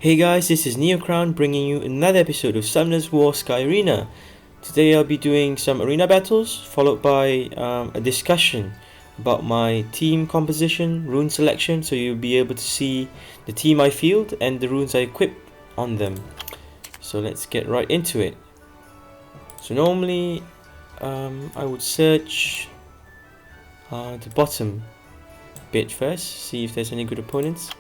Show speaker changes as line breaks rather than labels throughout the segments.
Hey guys, this is neoCrown bringing you another episode of Summoner's War Sky Arena. Today I'll be doing some arena battles, followed by a discussion about my team composition, rune selection, so you'll be able to see the team I field and the runes I equip on them. So let's get right into it. So normally I would search the bottom bit first, see if there's any good opponents.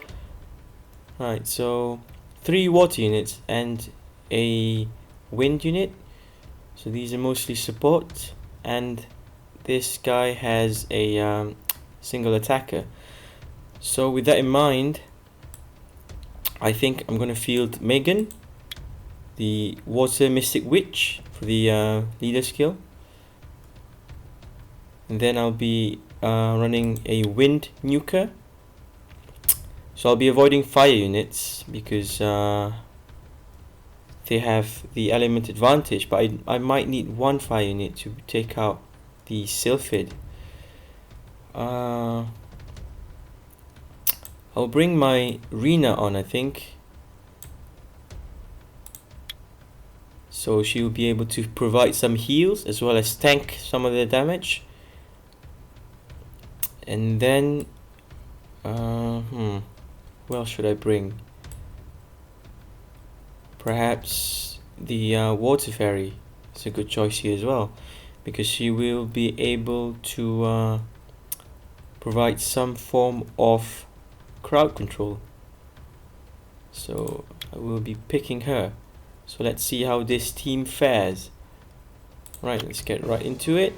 Right, so 3 water units and a wind unit. So these are mostly support, and this guy has a single attacker. So with that in mind, I think I'm gonna field Megan, the water mystic witch, for the leader skill, and then I'll be running a wind nuker. So I'll be avoiding fire units because they have the element advantage, but I might need one fire unit to take out the Sylphid. I'll bring my Rune on, I think, so she will be able to provide some heals as well as tank some of the damage. And then who else should I bring? Perhaps the water fairy is a good choice here as well, because she will be able to provide some form of crowd control. So I will be picking her. So let's see how this team fares. Right, let's get right into it.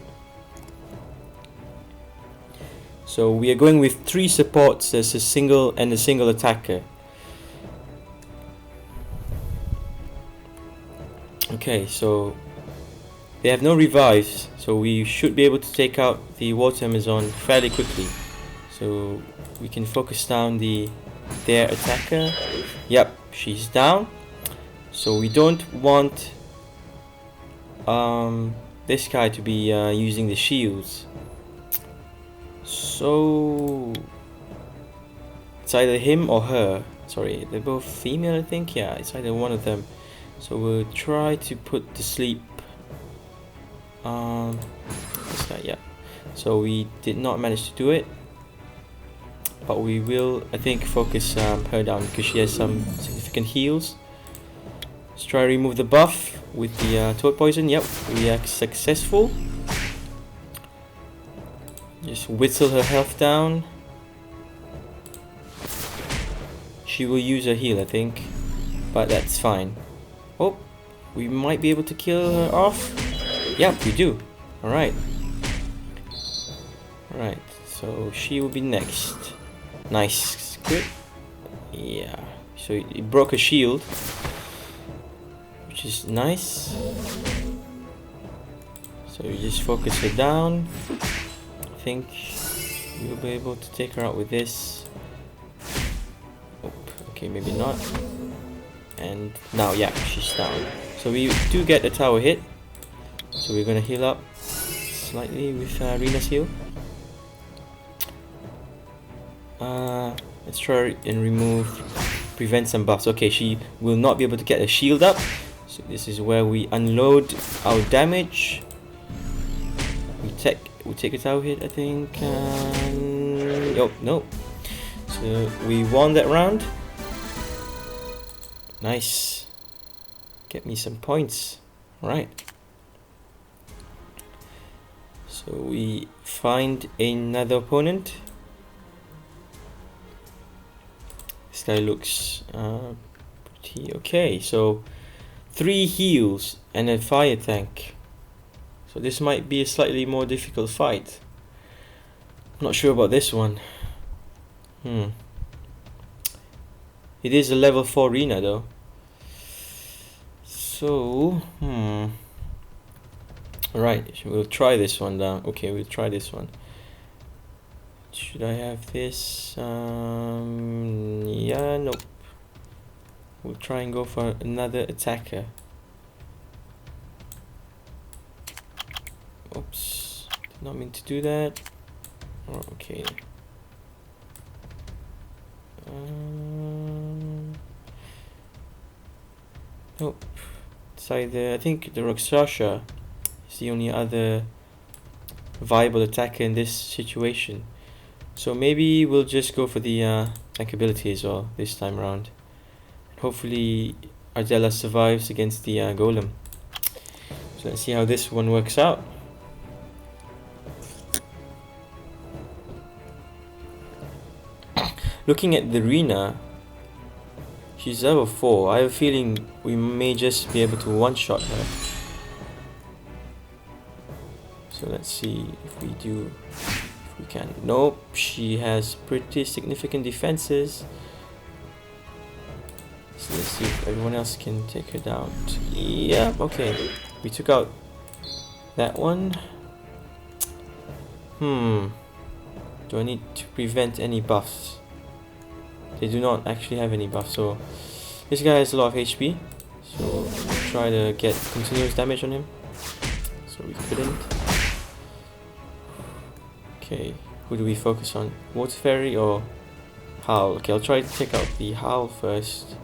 So we are going with 3 supports. There's a single attacker. Okay, so they have no revives, so we should be able to take out the water Amazon fairly quickly. So we can focus down their attacker. Yep, she's down. So we don't want this guy to be using the shields. So it's either him or her. Sorry, they're both female, I think. Yeah, it's either one of them. So we'll try to put to sleep this guy. Yeah. So we did not manage to do it, but we will, I think, focus her down because she has some significant heals. Let's try to remove the buff with the toad poison. Yep, we are successful. Just whittle her health down. She will use her heal, I think, but that's fine. Oh, we might be able to kill her off. Yep, we do. Alright. Alright, so she will be next. Nice crit. Yeah, so it broke her shield, which is nice. So you just focus her down. I think we'll be able to take her out with this. Oh, okay, maybe not. And now, yeah, she's down. So we do get a tower hit. So we're gonna heal up slightly with Rena's heal. Let's try and prevent some buffs. Okay, she will not be able to get a shield up. So this is where we unload our damage. We take a tower hit, I think. Oh, no. So we won that round. Nice. Get me some points. Right. So we find another opponent. This guy looks pretty okay. So 3 heals and a fire tank. So this might be a slightly more difficult fight. Not sure about this one. It is a level 4 arena though. So, Alright, we'll try this one down. Okay, we'll try this one. Should I have this? Yeah, nope. We'll try and go for another attacker. Oops, did not mean to do that. Oh, okay. Nope. It's either, I think the Rakshasa is the only other viable attacker in this situation. So maybe we'll just go for the tank ability as well this time around. Hopefully Ardella survives against the golem. So let's see how this one works out. Looking at the Rune, she's level 4. I have a feeling we may just be able to one-shot her. So let's see if we do, if we can. Nope, she has pretty significant defenses. So let's see if everyone else can take her down. Yeah, okay. We took out that one. Do I need to prevent any buffs? They do not actually have any buffs, so this guy has a lot of HP. So try to get continuous damage on him. So we couldn't. Okay, who do we focus on? Water Fairy or Howl? Okay, I'll try to take out the Howl first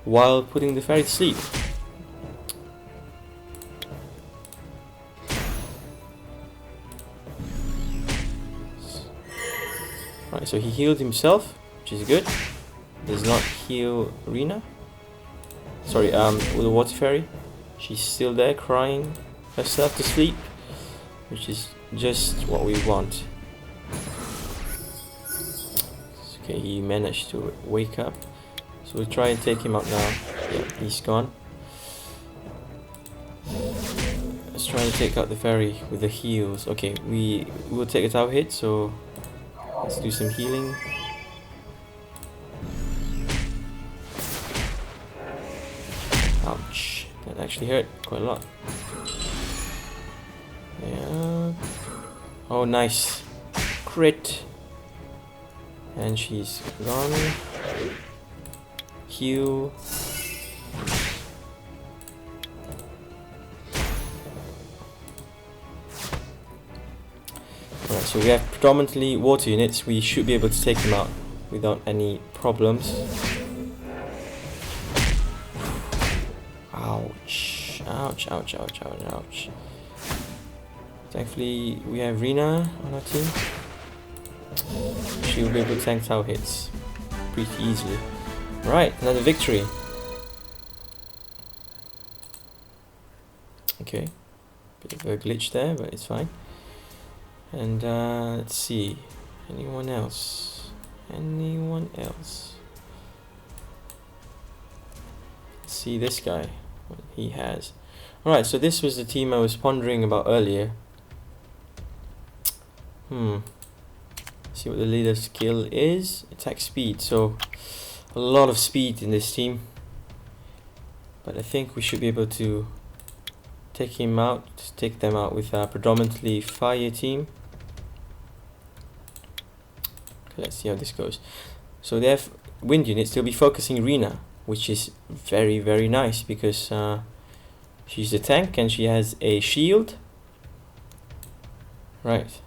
while putting the fairy to sleep. Right, so he healed himself, which is good. Does not heal Rune. Sorry, with the Water Fairy. She's still there crying herself to sleep, which is just what we want. Okay, he managed to wake up. So we'll try and take him out now. Yeah, he's gone. Let's try and take out the fairy with the heals. Okay, we will take a tower hit, so let's do some healing. Ouch, that actually hurt quite a lot. Yeah. Oh, nice. Crit. And she's gone. Heal. Alright, so we have predominantly water units. We should be able to take them out without any problems. Ouch. Ouch, ouch, ouch, ouch, ouch. Thankfully, we have Rune on our team. She will be able to tank tower hits pretty easily. Right, another victory. Okay, bit of a glitch there, but it's fine. And let's see, anyone else? Anyone else? Let's see this guy, what he has. Alright, so this was the team I was pondering about earlier. See what the leader skill is. Attack speed, so a lot of speed in this team. But I think we should be able to take them out with a predominantly fire team. Okay, let's see how this goes. So they have wind units. They'll be focusing Rune, which is very, very nice because she's a tank and she has a shield. Right.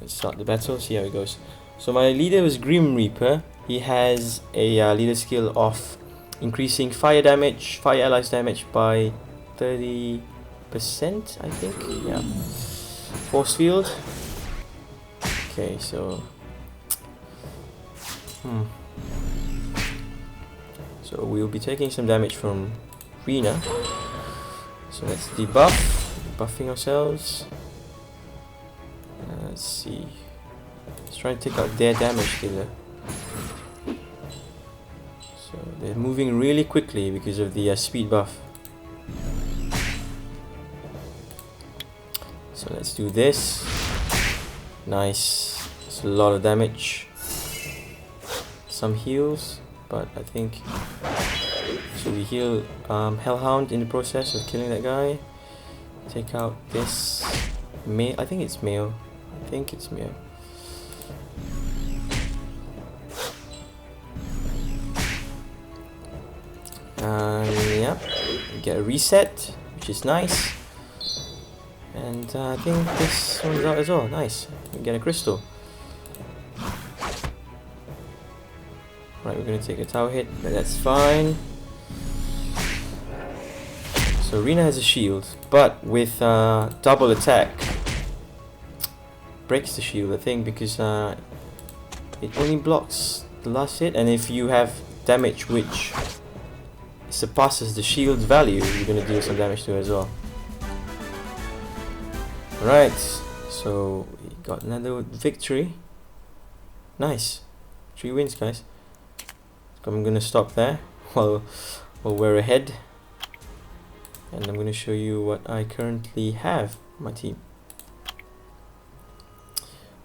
Let's start the battle, see how it goes. So my leader was Grim Reaper. He has a leader skill of increasing fire allies damage by 30%, I think. Yeah. Force field. Okay, so so we'll be taking some damage from Rune. So let's buffing ourselves. Let's see. Let's try and take out their damage dealer. So they're moving really quickly because of the speed buff. So let's do this. Nice. It's a lot of damage. Some heals, but I think so. We heal Hellhound in the process of killing that guy. Take out this male. I think it's male. Yeah, get a reset, which is nice. And I think this one's out as well. Nice. We get a crystal. Right, we're gonna take a tower hit, but that's fine. So Rune has a shield, but with double attack breaks the shield, I think, because it only blocks the last hit, and if you have damage which surpasses the shield's value, you're gonna deal some damage to it as well. Right, so we got another victory. Nice, 3 wins, guys. So I'm gonna stop there while we're ahead, and I'm gonna show you what I currently have on my team.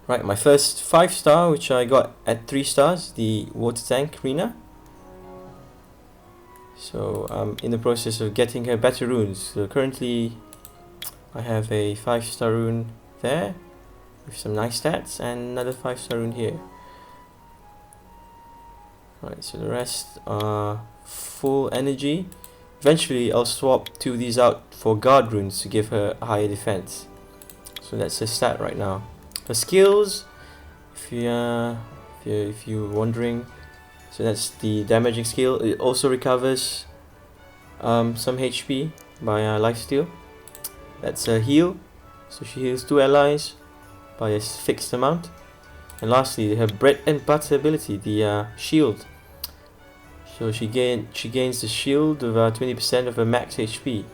Right, my first 5-star, which I got at 3 stars, the water tank Rune. So I'm in the process of getting her better runes. So currently I have a 5-star rune there with some nice stats, and another 5-star rune here. Right, so the rest are full energy. Eventually I'll swap 2 of these out for guard runes to give her a higher defense. So that's her stat right now. Her skills, if you're wondering, so that's the damaging skill. It also recovers some HP by lifesteal. That's a heal, so she heals 2 allies by a fixed amount. And lastly, her bread and butter ability, the shield. So she gains the shield of 20% of her max HP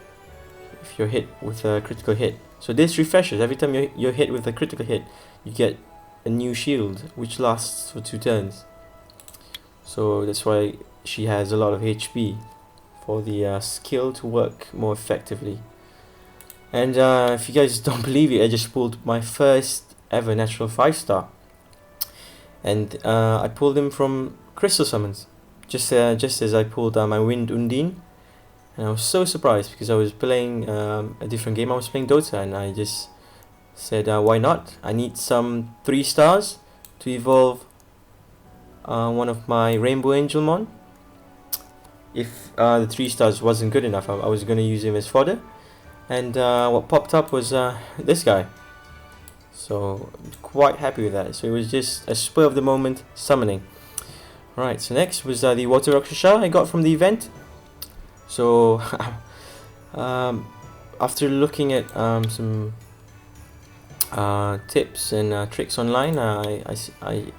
if you're hit with a critical hit. So this refreshes every time you're hit with a critical hit. You get a new shield which lasts for 2 turns. So that's why she has a lot of HP for the skill to work more effectively. And if you guys don't believe it, I just pulled my first ever natural 5-star, and I pulled him from crystal summons, just as I pulled my Wind Undine. And I was so surprised because I was playing a different game. I was playing Dota, and I just said, why not? I need some 3 stars to evolve one of my Rainbow Angel Mon. If the 3 stars wasn't good enough, I was going to use him as fodder. And what popped up was this guy. So quite happy with that. So it was just a spur of the moment summoning. Right, so next was the Water Rakshasa I got from the event. So after looking at some tips and tricks online, I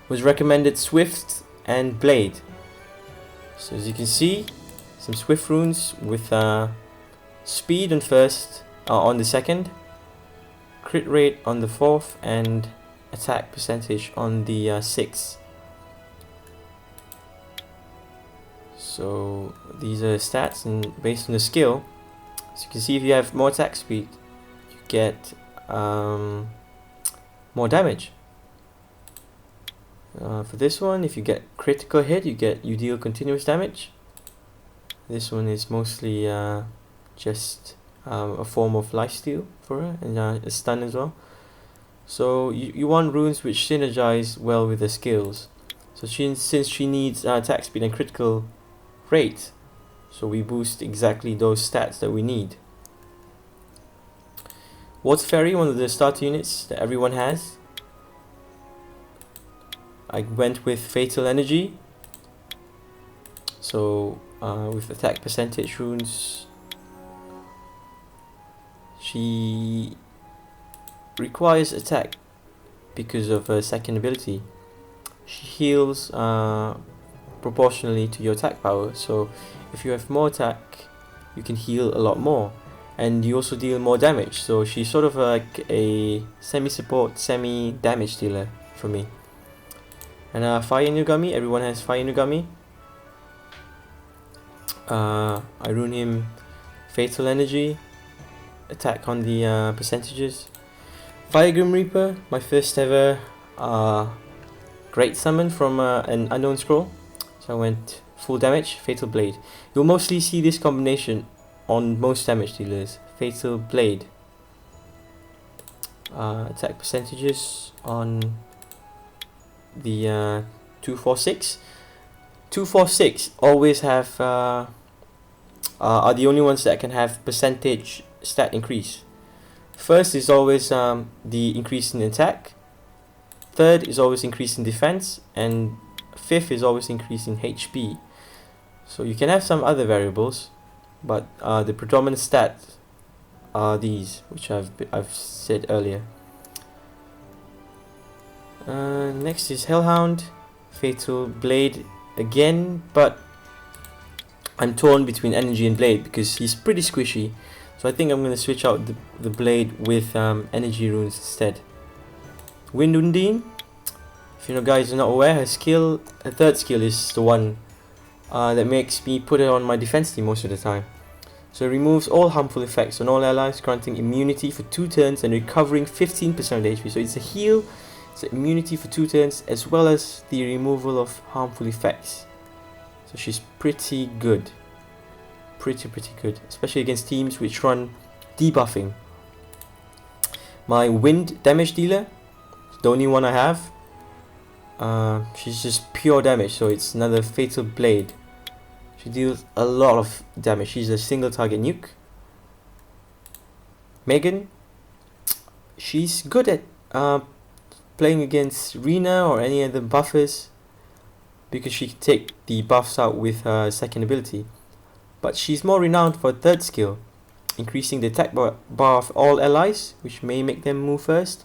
was recommended Swift and Blade. So as you can see, some Swift runes with speed on first, on the second, crit rate on the 4th, and attack percentage on the 6th. So these are stats, and based on the skill, as you can see, if you have more attack speed, you get more damage. For this one, if you get critical hit, you deal continuous damage. This one is mostly just a form of lifesteal for her, and a stun as well. So you want runes which synergize well with the skills. So since she needs attack speed and critical rate, so we boost exactly those stats that we need. Water Fairy, one of the starter units that everyone has. I went with Fatal Energy. So with attack percentage runes, she requires attack because of her second ability. She heals proportionally to your attack power, so if you have more attack, you can heal a lot more, and you also deal more damage. So she's sort of like a semi-support, semi-damage dealer for me. And Fire Nugami, everyone has Fire Nugami. I rune him Fatal Energy, attack on the percentages. Fire Grim Reaper, my first ever great summon from an unknown scroll. So I went full damage, Fatal Blade. You'll mostly see this combination on most damage dealers. Fatal Blade. Attack percentages on the 246. 246 always have are the only ones that can have percentage stat increase. First is always the increase in attack. Third is always increase in defense, and 5th is always increase in HP. So you can have some other variables, but the predominant stats are these, which I've said earlier. Next is Hellhound, Fatal Blade again, but I'm torn between Energy and Blade because he's pretty squishy. So I think I'm going to switch out the Blade with Energy runes instead. Wind Undine, if you guys are not aware, her third skill is the one that makes me put it on my defense team most of the time. So it removes all harmful effects on all allies, granting immunity for 2 turns and recovering 15% of the HP. So it's a heal, it's immunity for 2 turns, as well as the removal of harmful effects. So she's pretty good. Pretty good, especially against teams which run debuffing. My wind damage dealer, the only one I have. She's just pure damage, so it's another Fatal Blade. She deals a lot of damage. She's a single target nuke. Megan, she's good at playing against Rune or any other buffers because she can take the buffs out with her second ability. But she's more renowned for her third skill, increasing the attack bar of all allies, which may make them move first,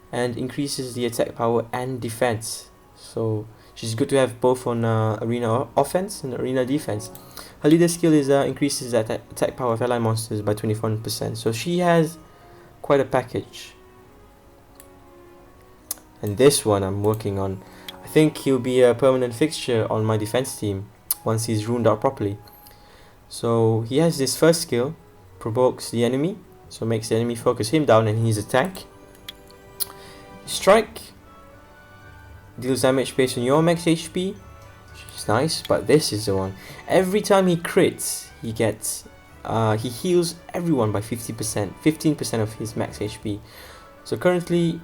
and increases the attack power and defense. So she's good to have both on arena offense and arena defense. Her leader skill is increases the attack power of ally monsters by 21%. So she has quite a package. And this one I'm working on. I think he'll be a permanent fixture on my defense team once he's runed out properly. So he has this first skill, provokes the enemy, so makes the enemy focus him down and he's a tank. Strike deals damage based on your max HP, which is nice, but this is the one. Every time he crits, he gets he heals everyone by 15% of his max HP. So currently,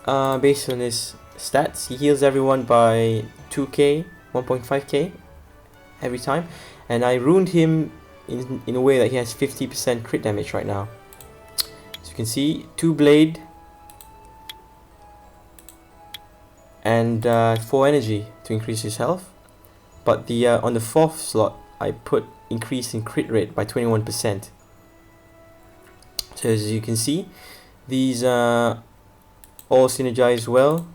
based on his stats, he heals everyone by 2k, 1.5k every time, and I ruined him in a way that he has 50% crit damage right now. So you can see 2 blade and 4 energy to increase his health, but the on the 4th slot I put increase in crit rate by 21%. So as you can see, these all synergize well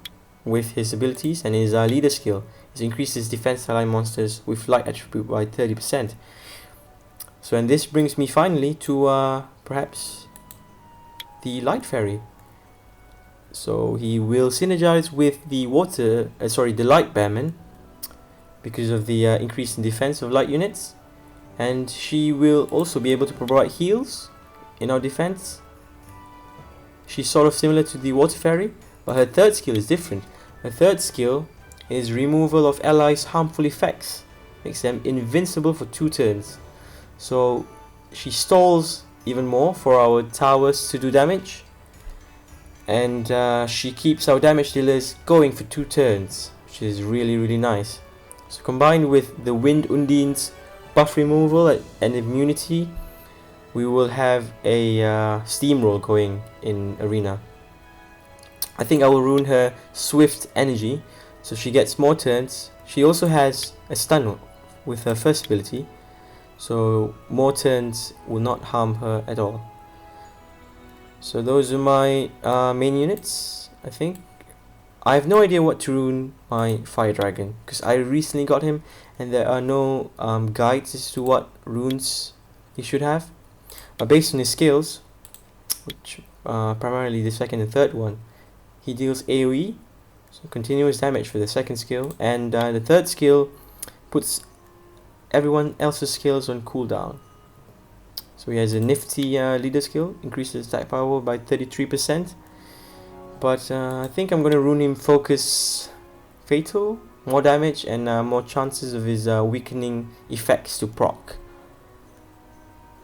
with his abilities, and his leader skill is increases defense ally monsters with light attribute by 30%. So, and this brings me finally to perhaps the light fairy. So he will synergize with the the light bearman because of the increase in defense of light units, and she will also be able to provide heals in our defense. She's sort of similar to the water fairy, but her third skill is different. Her third skill is removal of allies' harmful effects, makes them invincible for 2 turns. So she stalls even more for our towers to do damage, and she keeps our damage dealers going for 2 turns, which is really nice. So combined with the Wind Undine's buff removal and immunity, we will have a steamroll going in arena. I think I will ruin her swift energy, so she gets more turns. She also has a stun with her first ability, so more turns will not harm her at all. So those are my main units. I think I have no idea what to rune my fire dragon because I recently got him, and there are no guides as to what runes he should have. Based on his skills, which primarily the second and third one, he deals AoE, so continuous damage for the second skill, and the third skill puts everyone else's skills on cooldown. So he has a nifty leader skill, increases attack power by 33%, but I think I'm going to rune him focus fatal, more damage and more chances of his weakening effects to proc.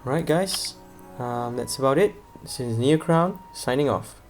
Right guys, that's about it. This is neoCrown signing off.